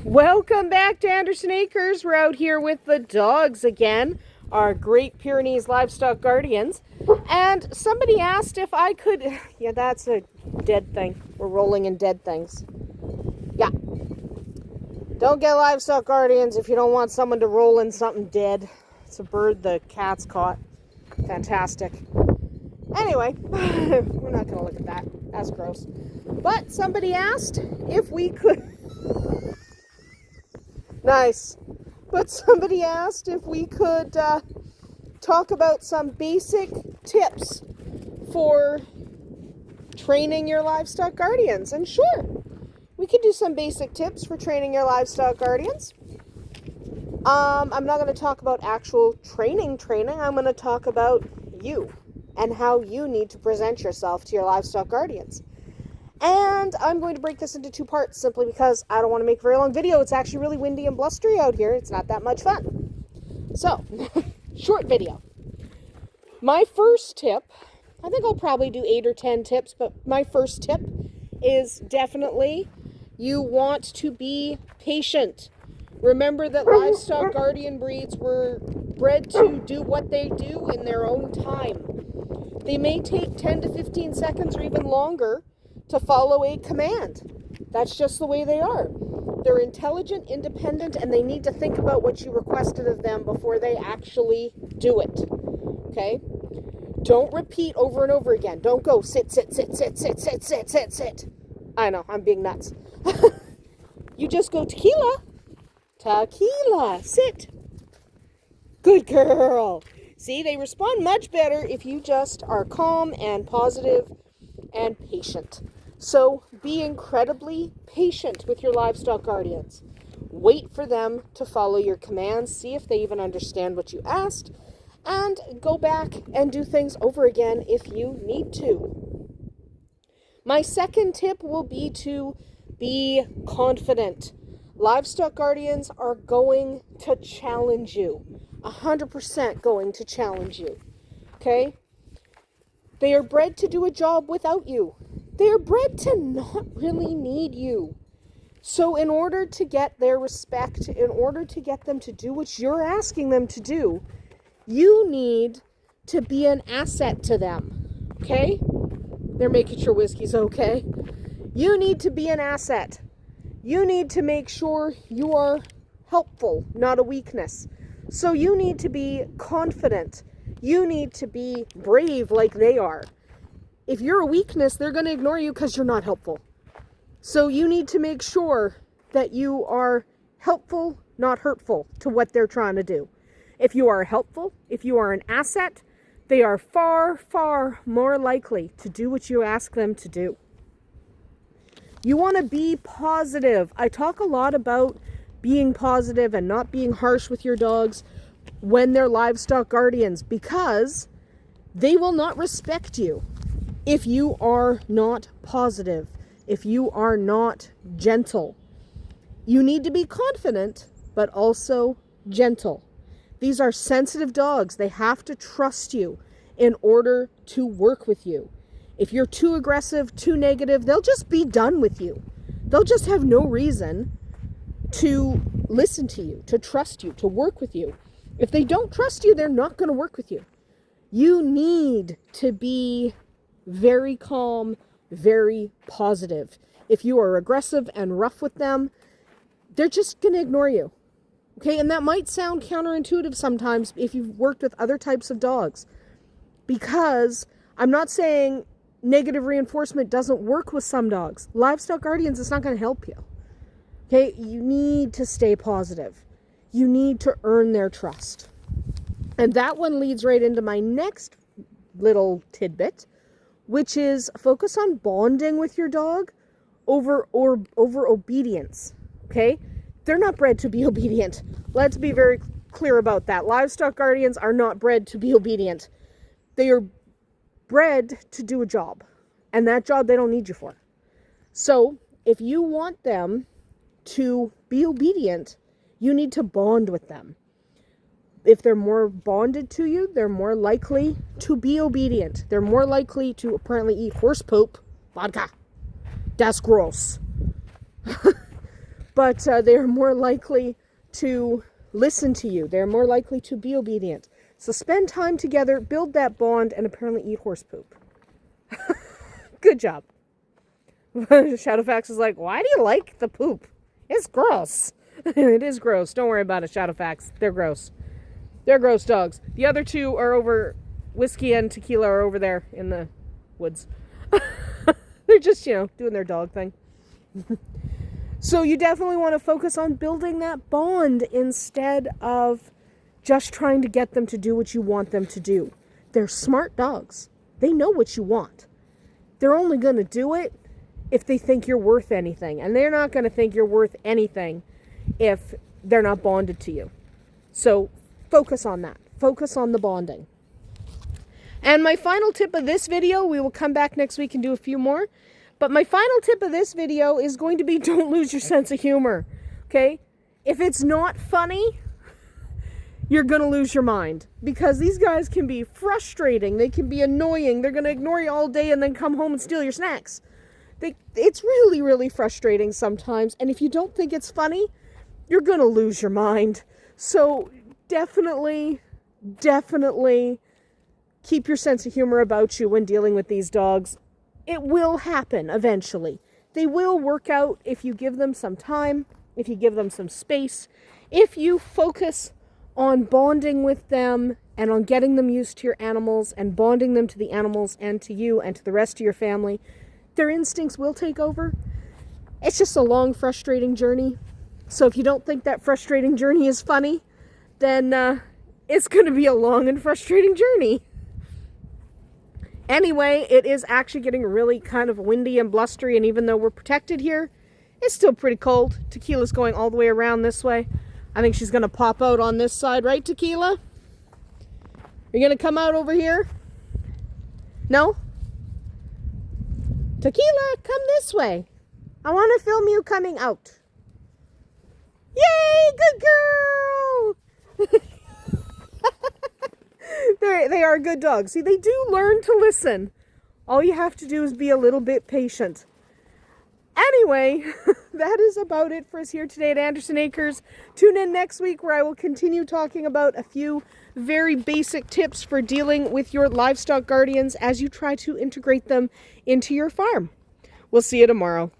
Welcome back to Andersen Acres. We're out here with the dogs again, our Great Pyrenees Livestock Guardians. And somebody asked if I could... Yeah, that's a dead thing. We're rolling in dead things. Yeah. Don't get Livestock Guardians if you don't want someone to roll in something dead. It's a bird the cat's caught. Fantastic. Anyway, we're not going to look at that. That's gross. But somebody asked if we could... Nice. But somebody asked if we could talk about some basic tips for training your livestock guardians. And sure, we could do some basic tips for training your livestock guardians. I'm not going to talk about actual training. I'm going to talk about you and how you need to present yourself to your livestock guardians. And I'm going to break this into two parts simply because I don't want to make a very long video. It's actually really windy and blustery out here. It's not that much fun. So, short video. My first tip, I think I'll probably do 8 or 10 tips, but my first tip is definitely you want to be patient. Remember that livestock guardian breeds were bred to do what they do in their own time. They may take 10 to 15 seconds or even longer to follow a command. That's just the way they are. They're intelligent, independent, and they need to think about what you requested of them before they actually do it. Okay? Don't repeat over and over again. Don't go sit, sit, sit, sit, sit, sit, sit, sit, sit. I know, I'm being nuts. You just go tequila, tequila, sit. Good girl. See, they respond much better if you just are calm and positive and patient. So be incredibly patient with your livestock guardians. Wait for them to follow your commands, see if they even understand what you asked, and go back and do things over again if you need to. My second tip will be to be confident. Livestock guardians are going to challenge you. 100% going to challenge you. Okay? They are bred to do a job without you. They are bred to not really need you. So in order to get their respect, in order to get them to do what you're asking them to do, you need to be an asset to them. Okay? They're making sure whiskey's okay. You need to be an asset. You need to make sure you are helpful, not a weakness. So you need to be confident. You need to be brave like they are. If you're a weakness, they're going to ignore you because you're not helpful. So you need to make sure that you are helpful, not hurtful to what they're trying to do. If you are helpful, if you are an asset, they are far, far more likely to do what you ask them to do. You want to be positive. I talk a lot about being positive and not being harsh with your dogs when they're livestock guardians, because they will not respect you if you are not positive, if you are not gentle. You need to be confident, but also gentle. These are sensitive dogs. They have to trust you in order to work with you. If you're too aggressive, too negative, they'll just be done with you. They'll just have no reason to listen to you, to trust you, to work with you. If they don't trust you, they're not going to work with you. You need to be very calm, very positive. If you are aggressive and rough with them, they're just going to ignore you. Okay, and that might sound counterintuitive sometimes if you've worked with other types of dogs. Because I'm not saying negative reinforcement doesn't work with some dogs. Livestock guardians, it's not going to help you. Okay, you need to stay positive. You need to earn their trust. And that one leads right into my next little tidbit, which is focus on bonding with your dog over obedience. Okay? They're not bred to be obedient. Let's be very clear about that. Livestock guardians are not bred to be obedient. They are bred to do a job. And that job they don't need you for. So, if you want them to be obedient, you need to bond with them. If they're more bonded to you, they're more likely to be obedient. They're more likely to apparently eat horse poop. Vodka. That's gross. but they are more likely to listen to you. They're more likely to be obedient. So spend time together, build that bond, and apparently eat horse poop. Good job. Shadowfax is like, why do you like the poop? It's gross. It is gross. Don't worry about it, Shadowfax. They're gross. They're gross dogs. The other two are over, Whiskey and Tequila are over there in the woods. They're just, doing their dog thing. So you definitely want to focus on building that bond instead of just trying to get them to do what you want them to do. They're smart dogs. They know what you want. They're only going to do it if they think you're worth anything. And they're not going to think you're worth anything if they're not bonded to you. So focus on that. Focus on the bonding. And my final tip of this video, we will come back next week and do a few more. But my final tip of this video is going to be, don't lose your sense of humor. Okay? If it's not funny, you're going to lose your mind. Because these guys can be frustrating. They can be annoying. They're going to ignore you all day and then come home and steal your snacks. It's really, really frustrating sometimes. And if you don't think it's funny, you're going to lose your mind. So definitely keep your sense of humor about you when dealing with these dogs. It will happen eventually. They will work out if you give them some time, if you give them some space, if you focus on bonding with them and on getting them used to your animals and bonding them to the animals and to you and to the rest of your family. Their instincts will take over. It's just a long, frustrating journey. So if you don't think that frustrating journey is funny, then it's going to be a long and frustrating journey. Anyway, it is actually getting really kind of windy and blustery, and even though we're protected here, it's still pretty cold. Tequila's going all the way around this way. I think she's going to pop out on this side, right, Tequila? You're going to come out over here? No? Tequila, come this way. I want to film you coming out. Yay, good girl! They are good dogs. See, they do learn to listen. All you have to do is be a little bit patient. Anyway, that is about it for us here today at Andersen Acres. Tune in next week where I will continue talking about a few very basic tips for dealing with your livestock guardians as you try to integrate them into your farm. We'll see you tomorrow.